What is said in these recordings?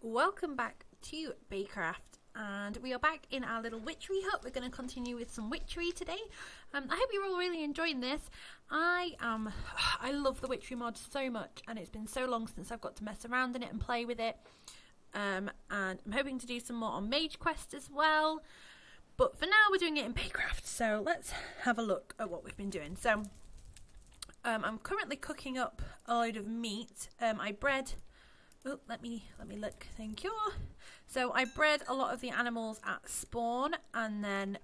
welcome back to Baycraft, and we are back in our little witchery hut. We're going to continue with some witchery today. I hope you're all really enjoying this. I love the witchery mod so much, and it's been so long since I've got to mess around in it and play with it. And I'm hoping to do some more on Mage Quest as well, but for now we're doing it in Baycraft. So let's have a look at what we've been doing. So I'm currently cooking up a load of meat. I bred. Oh, let me look. Thank you. So I bred a lot of the animals at spawn, and then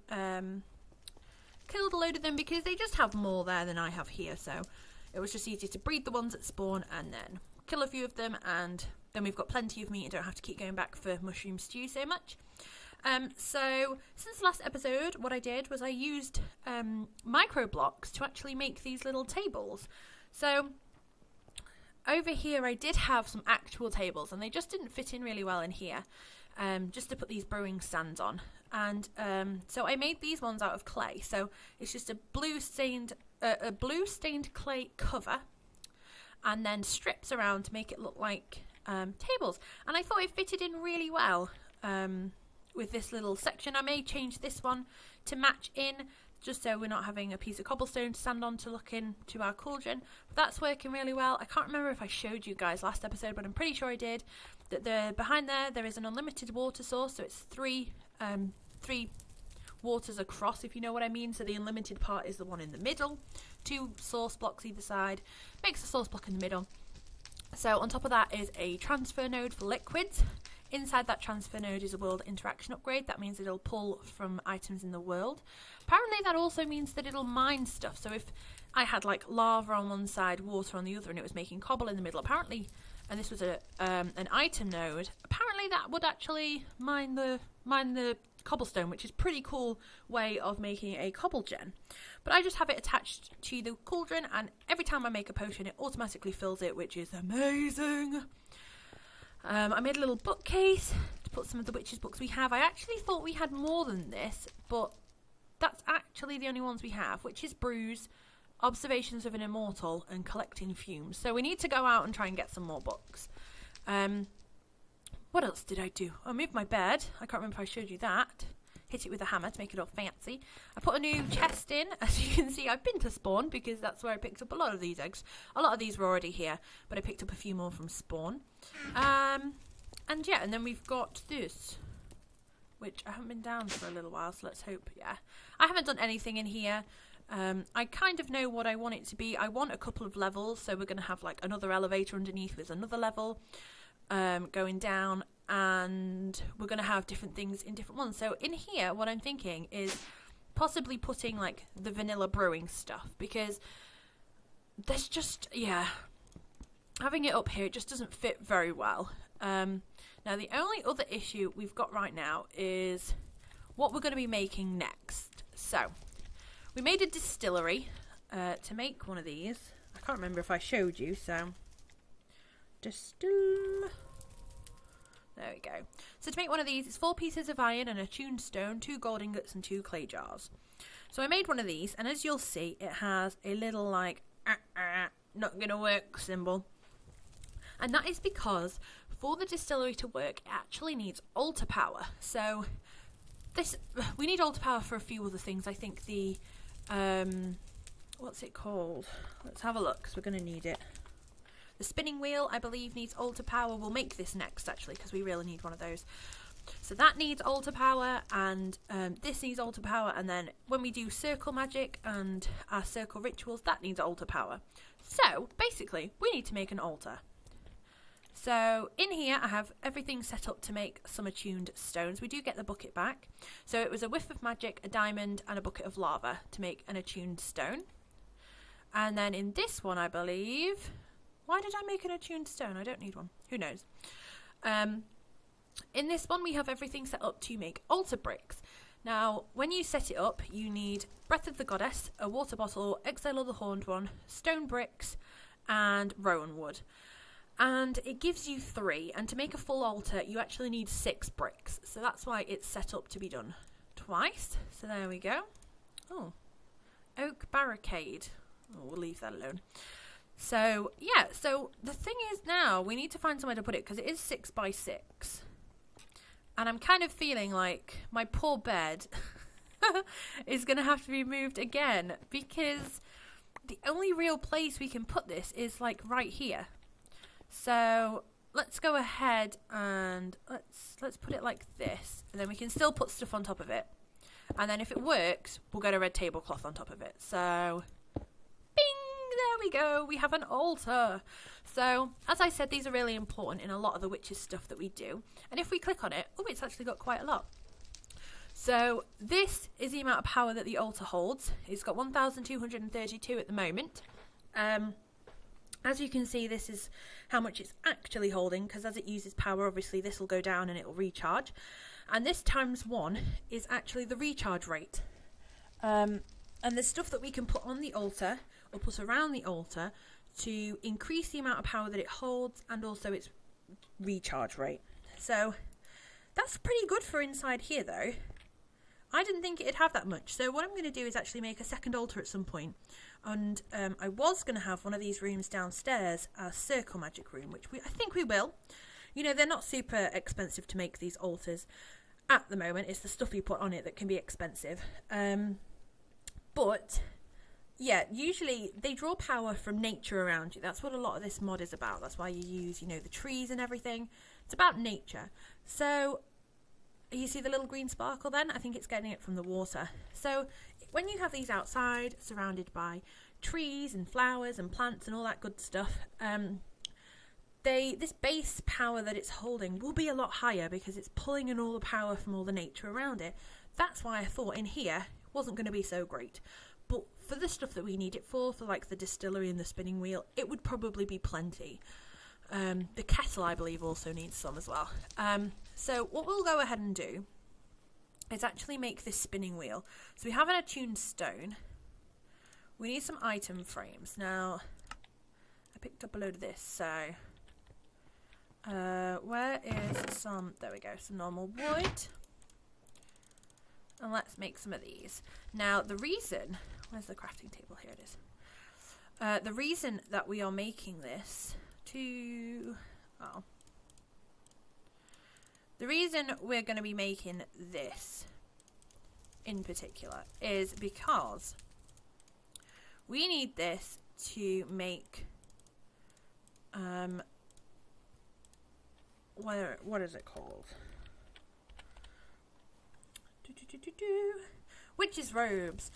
killed a load of them because they just have more there than I have here. So it was just easier to breed the ones at spawn and then kill a few of them, and then we've got plenty of meat and don't have to keep going back for mushroom stew so much. So since the last episode, what I did was I used micro blocks to actually make these little tables. So over here I did have some actual tables, and they just didn't fit in really well in here, just to put these brewing stands on. And so I made these ones out of clay. So it's just a blue stained clay cover, and then strips around to make it look like tables. And I thought it fitted in really well with this little section. I may change this one to match in, just so we're not having a piece of cobblestone to stand on to look into our cauldron. But that's working really well. I can't remember if I showed you guys last episode, but I'm pretty sure I did. That behind there is an unlimited water source, so it's three waters across, if you know what I mean. So the unlimited part is the one in the middle, 2 source blocks either side, makes a source block in the middle. So on top of that is a transfer node for liquids. Inside that transfer node is a world interaction upgrade. That means it'll pull from items in the world. Apparently that also means that it'll mine stuff. So if I had like lava on one side, water on the other, and it was making cobble in the middle, apparently, and this was an item node, apparently that would actually mine the cobblestone, which is a pretty cool way of making a cobble gen. But I just have it attached to the cauldron, and every time I make a potion it automatically fills it, which is amazing. I made a little bookcase to put some of the witches' books we have. I actually thought we had more than this, but that's actually the only ones we have. Witches' Brews, Observations of an Immortal, and Collecting Fumes. So we need to go out and try and get some more books. What else did I do? I moved my bed. I can't remember if I showed you that. Hit it with a hammer to make it all fancy. I put a new chest in. As you can see, I've been to spawn because that's where I picked up a lot of these eggs. A lot of these were already here, but I picked up a few more from spawn. And yeah, and then we've got this, which I haven't been down for a little while, so let's hope, yeah. I haven't done anything in here. I kind of know what I want it to be. I want a couple of levels, so we're going to have like another elevator underneath with another level going down, and we're going to have different things in different ones. So in here, what I'm thinking is possibly putting like the vanilla brewing stuff, because there's just, yeah, having it up here, it just doesn't fit very well. Now the only other issue we've got right now is what we're going to be making next. So we made a distillery to make one of these. I can't remember if I showed you, so distill. There we go. So to make one of these, it's 4 pieces of iron and a tuned stone, 2 gold ingots and 2 clay jars. So I made one of these, and as you'll see, it has a little like not gonna work symbol. And that is because for the distillery to work, it actually needs altar power. So we need altar power for a few other things. I think the what's it called? Let's have a look, because we're going to need it. The spinning wheel, I believe, needs altar power. We'll make this next, actually, because we really need one of those. So that needs altar power, and this needs altar power, and then when we do circle magic and our circle rituals, that needs altar power. So basically, we need to make an altar. So in here I have everything set up to make some attuned stones. We do get the bucket back. So it was a whiff of magic, a diamond, and a bucket of lava to make an attuned stone. And then in this one, I believe, why did I make an attuned stone? I don't need one. Who knows? In this one we have everything set up to make altar bricks. Now when you set it up, you need Breath of the Goddess, a water bottle, Exile of the Horned One, stone bricks, and rowan wood. And it gives you 3, and to make a full altar you actually need 6 bricks, so that's why it's set up to be done twice. So there we go. Oh, oak barricade. Oh, we'll leave that alone. So yeah, so the thing is now we need to find somewhere to put it because it is 6 by 6. And I'm kind of feeling like my poor bed is going to have to be moved again because the only real place we can put this is like right here. So let's go ahead and let's put it like this, and then we can still put stuff on top of it. And then if it works, we'll get a red tablecloth on top of it. So bing, there we go. We have an altar. So as I said, these are really important in a lot of the witches stuff that we do. And if we click on it, oh, it's actually got quite a lot. So this is the amount of power that the altar holds. It's got 1,232 at the moment. As you can see, this is how much it's actually holding, because as it uses power, obviously this will go down and it will recharge. And this times 1 is actually the recharge rate. And there's stuff that we can put on the altar or put around the altar to increase the amount of power that it holds and also its recharge rate. So that's pretty good for inside here though. I didn't think it'd have that much. So what I'm going to do is actually make a second altar at some point. And I was going to have one of these rooms downstairs as circle magic room, which I think we will. You know, they're not super expensive to make, these altars at the moment. It's the stuff you put on it that can be expensive. But yeah, usually they draw power from nature around you. That's what a lot of this mod is about. That's why you use, you know, the trees and everything. It's about nature. So you see the little green sparkle then? I think it's getting it from the water. So when you have these outside, surrounded by trees and flowers and plants and all that good stuff, this base power that it's holding will be a lot higher because it's pulling in all the power from all the nature around it. That's why I thought in here it wasn't going to be so great. But for the stuff that we need it for like the distillery and the spinning wheel, it would probably be plenty. The kettle, I believe, also needs some as well. So what we'll go ahead and do is actually make this spinning wheel. So we have an attuned stone. We need some item frames. Now, I picked up a load of this, so where is some, there we go, some normal wood. And let's make some of these. Now, the reason, where's the crafting table? Here it is. The reason that we are making this the reason we're going to be making this in particular is because we need this to make what is it called? Witches' robes.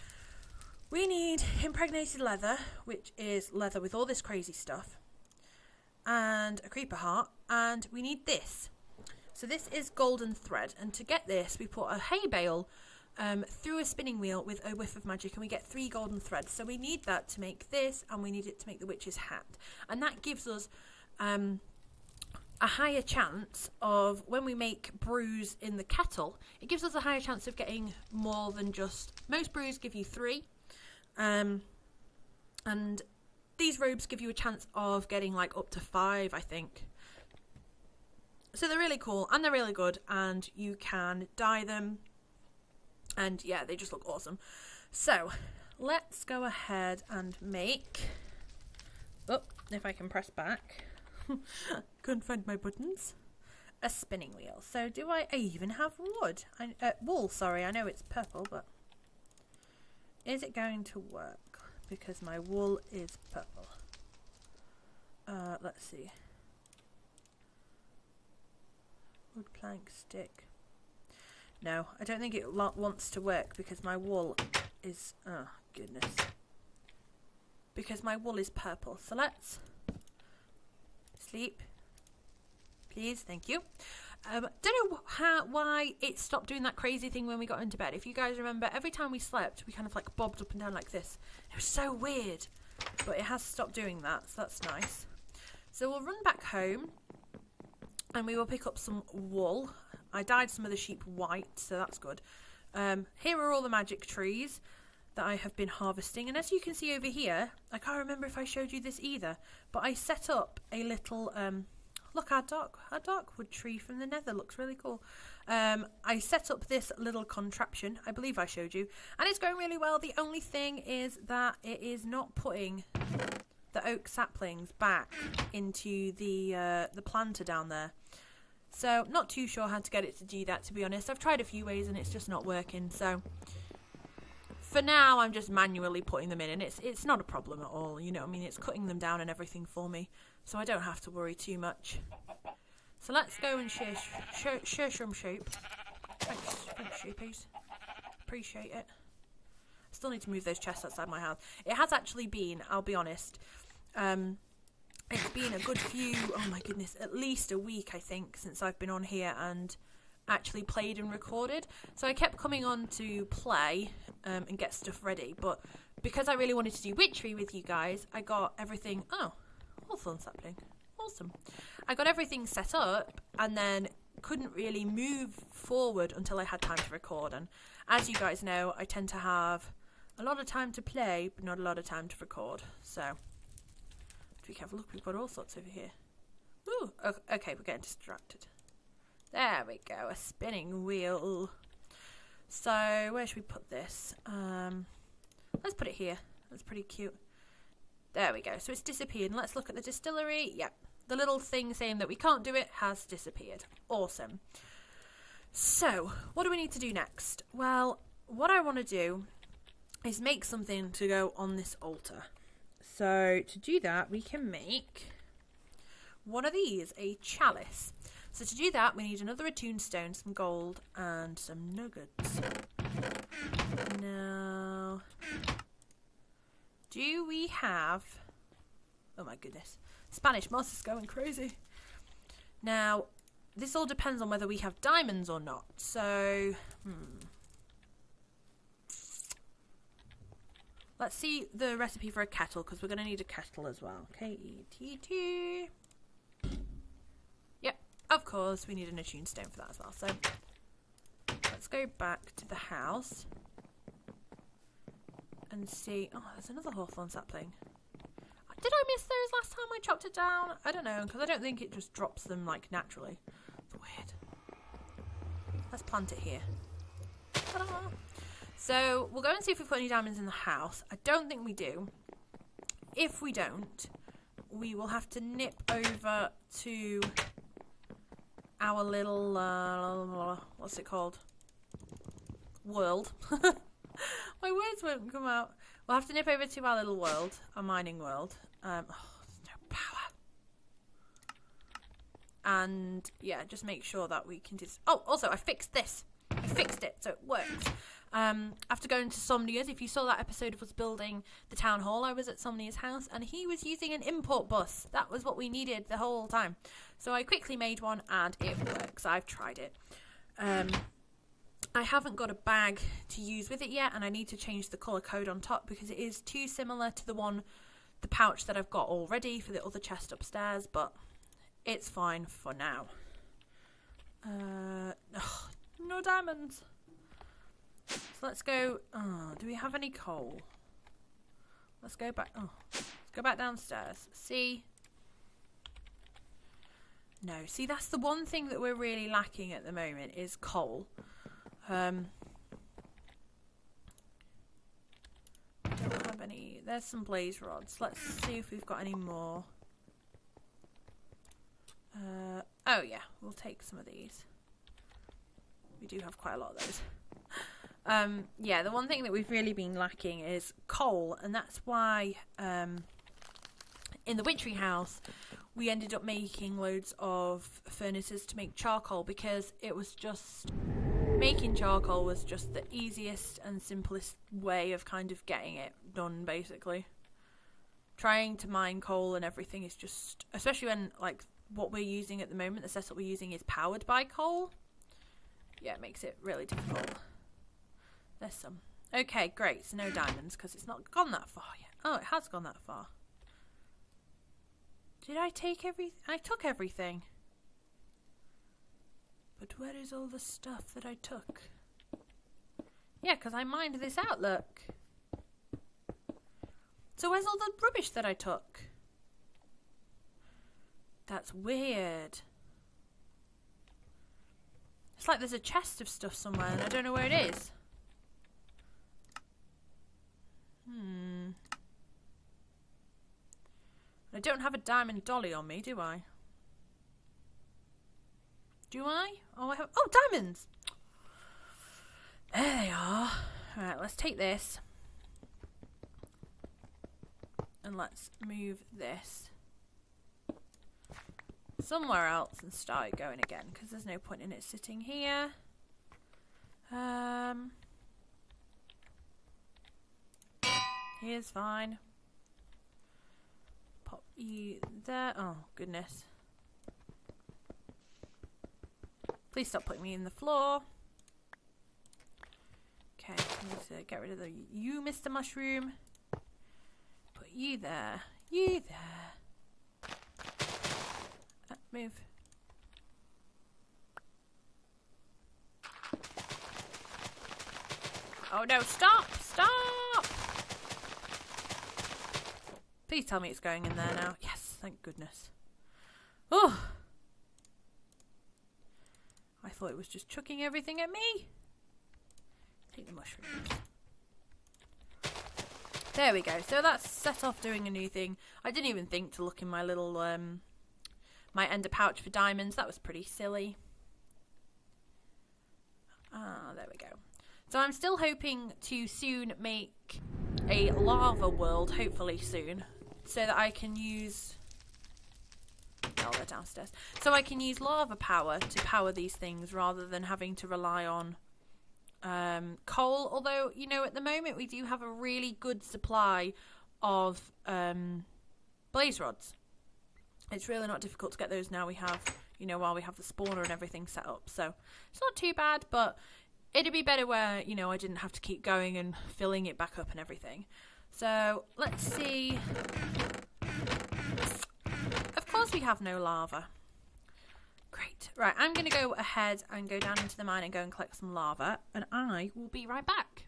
We need impregnated leather, which is leather with all this crazy stuff, and a creeper heart, and we need this. So this is golden thread, and to get this we put a hay bale through a spinning wheel with a whiff of magic, and we get 3 golden threads. So we need that to make this, and we need it to make the witch's hat, and that gives us a higher chance of, when we make brews in the kettle, it gives us a higher chance of getting more than just, most brews give you 3, and these robes give you a chance of getting like up to 5, I think. So they're really cool and they're really good, and you can dye them, and yeah, they just look awesome. So let's go ahead and make, oh, if I can press back, couldn't find my buttons, a spinning wheel. So do I even have wood? Wool, sorry, I know it's purple, but is it going to work? Because my wool is purple. Let's see. Wood, plank, stick. No, I don't think it wants to work because my wool is, oh goodness, because my wool is purple. So let's sleep, please, thank you. Don't know why it stopped doing that crazy thing when we got into bed. If you guys remember, every time we slept we kind of like bobbed up and down like this. It was so weird, but it has stopped doing that, so that's nice. So we'll run back home and we will pick up some wool. I dyed some of the sheep white, so that's good. Here are all the magic trees that I have been harvesting, and as you can see over here, I can't remember if I showed you this either, but I set up a little look, our dark wood tree from the nether looks really cool. I set up this little contraption, I believe I showed you, and it's going really well. The only thing is that it is not putting the oak saplings back into the planter down there. So not too sure how to get it to do that, to be honest. I've tried a few ways and it's just not working. So for now, I'm just manually putting them in, and it's not a problem at all. You know what I mean? It's cutting them down and everything for me, so I don't have to worry too much. So let's go and share some sheep. Thanks, sheepies. Appreciate it. Still need to move those chests outside my house. It has actually been, I'll be honest, it's been a good few, oh my goodness, at least a week, I think, since I've been on here and actually played and recorded. So I kept coming on to play and get stuff ready, but because I really wanted to do witchery with you guys, I got everything, oh, hawthorn sapling, awesome. I got everything set up and then couldn't really move forward until I had time to record. And as you guys know, I tend to have a lot of time to play, but not a lot of time to record. So, if you have a look, we've got all sorts over here. Ooh, okay, we're getting distracted. There we go, a spinning wheel. So, where should we put this? Let's put it here. That's pretty cute. There we go. So it's disappeared. Let's look at the distillery. Yep. The little thing saying that we can't do it has disappeared. Awesome. So, what do we need to do next? Well, what I want to do is make something to go on this altar. So, to do that, we can make one of these, a chalice. So to do that, we need another attuned stone, some gold, and some nuggets. Now, do we have... Oh my goodness. Spanish moss is going crazy. Now, this all depends on whether we have diamonds or not. So, let's see the recipe for a kettle, because we're going to need a kettle as well. K-E-T-T. Yep, of course, we need an attuned stone for that as well. So, let's go back to the house and see... Oh, there's another hawthorn sapling. Did I miss those last time I chopped it down? I don't know, because I don't think it just drops them, like, naturally. It's weird. Let's plant it here. Ta-da! So, we'll go and see if we've got any diamonds in the house. I don't think we do. If we don't, we will have to nip over to our little, what's it called? World. My words won't come out. We'll have to nip over to our little world, our mining world. There's no power. And, yeah, just make sure that we can do this. Oh, also, I fixed this. I fixed it, so it works. After going to Somnia's, if you saw that episode of us building the town hall, I was at Somnia's house, and he was using an import bus. That was what we needed the whole time. So I quickly made one, and it works. I've tried it. I haven't got a bag to use with it yet, and I need to change the colour code on top because it is too similar to the pouch that I've got already for the other chest upstairs, but it's fine for now. No diamonds. So let's go. Oh, do we have any coal? Let's go back. Oh, let's go back downstairs. See? No. See, that's the one thing that we're really lacking at the moment is coal. Don't have any. There's some blaze rods. Let's see if we've got any more. Oh yeah, we'll take some of these. We do have quite a lot of those. Yeah, the one thing that we've really been lacking is coal, and that's why in the witchery house we ended up making loads of furnaces to make charcoal, because it was just... Making charcoal was just the easiest and simplest way of kind of getting it done, basically. Trying to mine coal and everything is just... Especially when, like, what we're using at the moment, the setup we're using is powered by coal. Yeah, it makes it really difficult. There's some. Okay, great. So no diamonds, because it's not gone that far yet. Oh, it has gone that far. Did I take everything? I took everything. But where is all the stuff that I took? Yeah, because I mined this out, look. So where's all the rubbish that I took? That's weird. It's like there's a chest of stuff somewhere and I don't know where it is. I don't have a diamond dolly on me, do I? Do I? Oh, I have... Oh, diamonds! There they are. Alright, let's take this. And let's move this somewhere else and start it going again, because there's no point in it sitting here. Here's fine. Pop you there. Oh, goodness. Please stop putting me in the floor. Okay, I need to get rid of you, Mr. Mushroom. Put you there. You there. Move. Oh no, stop! Stop! Please tell me it's going in there now. Yes, thank goodness. Oh! I thought it was just chucking everything at me. Take the mushrooms. There we go. So that's set off doing a new thing. I didn't even think to look in my little, my ender pouch for diamonds. That was pretty silly. Ah, there we go. So I'm still hoping to soon make a lava world, hopefully soon, so that I can use... Oh, they're downstairs. So I can use lava power to power these things rather than having to rely on coal. Although, you know, at the moment we do have a really good supply of blaze rods. It's really not difficult to get those now we have, you know, while we have the spawner and everything set up. So it's not too bad, but it'd be better where, you know, I didn't have to keep going and filling it back up and everything. So let's see. Of course we have no lava. Great. Right, I'm going to go ahead and go down into the mine and go and collect some lava, and I will be right back.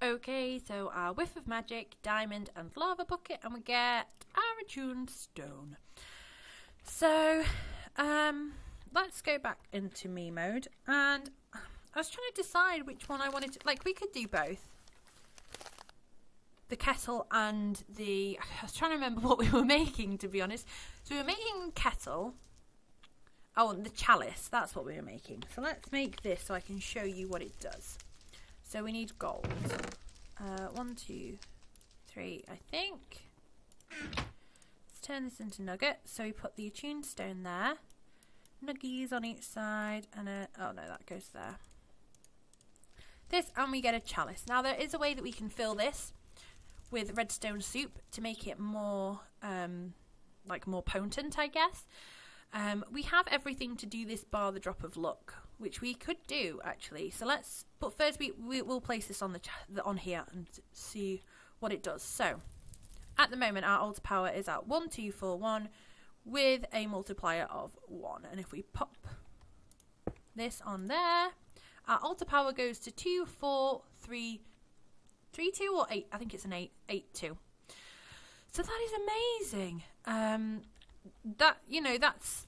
Okay, so our whiff of magic, diamond and lava bucket, and we get our attuned stone. So, let's go back into me mode, and I was trying to decide which one I wanted to, like, we could do both. The kettle and the... I was trying to remember what we were making, to be honest. So we were making kettle. Oh, and the chalice. That's what we were making. So let's make this so I can show you what it does. So we need gold. 1, 2, 3, I think. Let's turn this into nuggets. So we put the attuned stone there. Nuggies on each side. And oh no, that goes there. This, and we get a chalice. Now there is a way that we can fill this with redstone soup to make it more, like more potent, I guess. We have everything to do this bar the drop of luck, which we could do actually. So let's, but first we'll place this on on here and see what it does. So at the moment our altar power is at 1241 with a multiplier of 1, and if we pop this on there, our altar power goes to 2, 4, 3, 3, 2 or 8. I think it's an 8, 8, 2. So that is amazing. That, you know, that's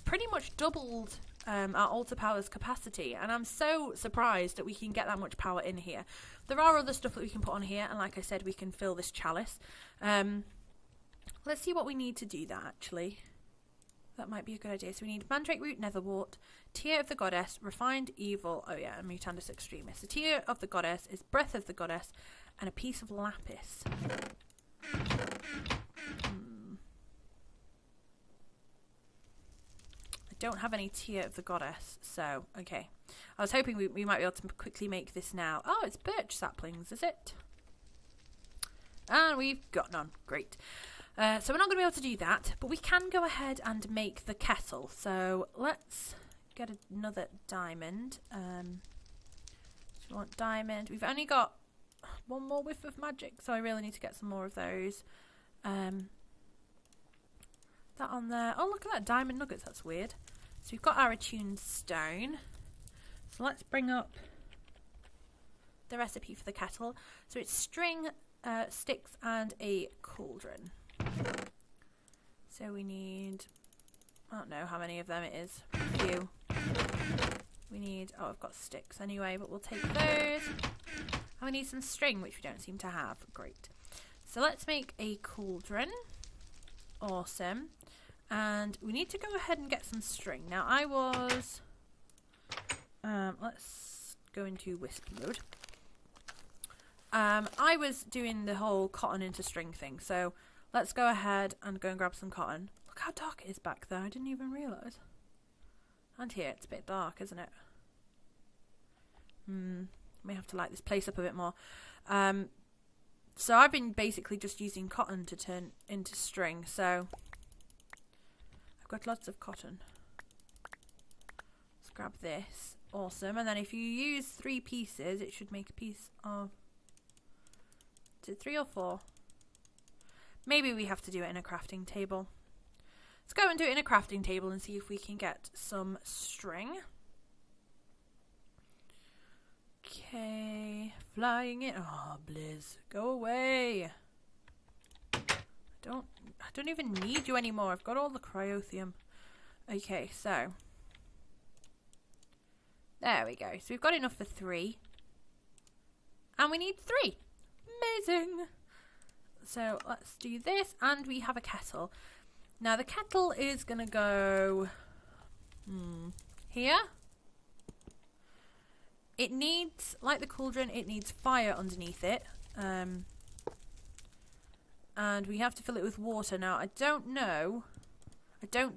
pretty much doubled our altar power's capacity, and I'm so surprised that we can get that much power in here. There are other stuff that we can put on here, and like I said, we can fill this chalice. Let's see what we need to do that actually. That might be a good idea. So we need mandrake root, netherwort, tear of the goddess, refined evil, oh yeah, and mutandis extremis. The tear of the goddess is breath of the goddess, and a piece of lapis. I don't have any tear of the goddess, so okay. I was hoping we might be able to quickly make this now. Oh, it's birch saplings, is it? And we've got none. Great. So we're not going to be able to do that, but we can go ahead and make the kettle. So let's get another diamond. So we want diamond. We've only got one more whiff of magic, so I really need to get some more of those. That on there. Oh, look at that, diamond nuggets. That's weird. So we've got our attuned stone. So let's bring up the recipe for the kettle. So it's string, sticks, and a cauldron. So we need, I don't know how many of them it is, a few. We need, oh, I've got sticks anyway, but we'll take those. And we need some string, which we don't seem to have. Great. So let's make a cauldron. Awesome. And we need to go ahead and get some string. Now I was... let's go into whiskey mode. I was doing the whole cotton into string thing. So let's go ahead and go and grab some cotton. Look how dark it is back there. I didn't even realise. And here, it's a bit dark, isn't it? May have to light this place up a bit more. So I've been basically just using cotton to turn into string. So I've got lots of cotton. Let's grab this. Awesome. And then if you use 3 pieces, it should make a piece of... Is it 3 or 4? Maybe we have to do it in a crafting table. Let's go and do it in a crafting table and see if we can get some string. Okay, flying in. Oh, Blizz, go away. I don't even need you anymore. I've got all the cryothium. Okay, so there we go. So we've got enough for 3, and we need 3. Amazing. So let's do this, and we have a kettle. Now the kettle is gonna go here. It needs, like the cauldron, it needs fire underneath it. And we have to fill it with water. Now, I don't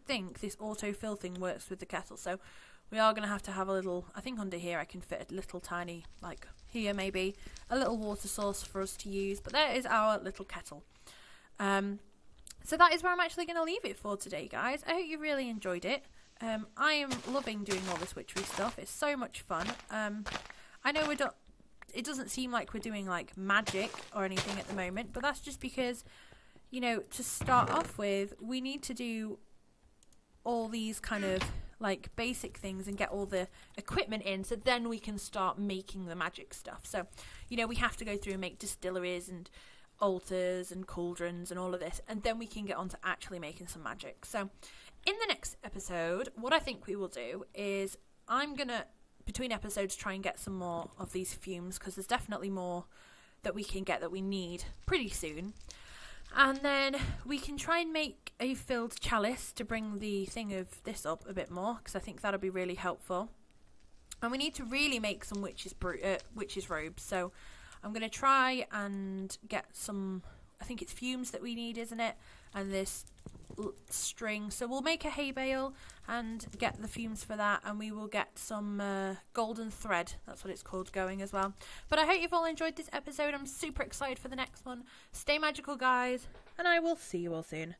think this autofill thing works with the kettle. So we are going to have a little, I think under here I can fit a little tiny, like here maybe, a little water source for us to use. But there is our little kettle. So that is where I'm actually going to leave it for today, guys. I hope you really enjoyed it. I am loving doing all this witchery stuff. It's so much fun. I know it doesn't seem like we're doing like magic or anything at the moment, but that's just because, you know, to start off with, we need to do all these kind of like basic things and get all the equipment in, so then we can start making the magic stuff. So, you know, we have to go through and make distilleries and altars and cauldrons and all of this, and then we can get on to actually making some magic. So in the next episode, what I think we will do is I'm going to, between episodes, try and get some more of these fumes, because there's definitely more that we can get that we need pretty soon. And then we can try and make a filled chalice to bring the thing of this up a bit more, because I think that'll be really helpful. And we need to really make some witches robes. So I'm going to try and get some, I think it's fumes that we need, isn't it? And this string. So we'll make a hay bale and get the fumes for that, and we will get some golden thread, that's what it's called, going as well. But I hope you've all enjoyed this episode. I'm super excited for the next one. Stay magical, guys, and I will see you all soon.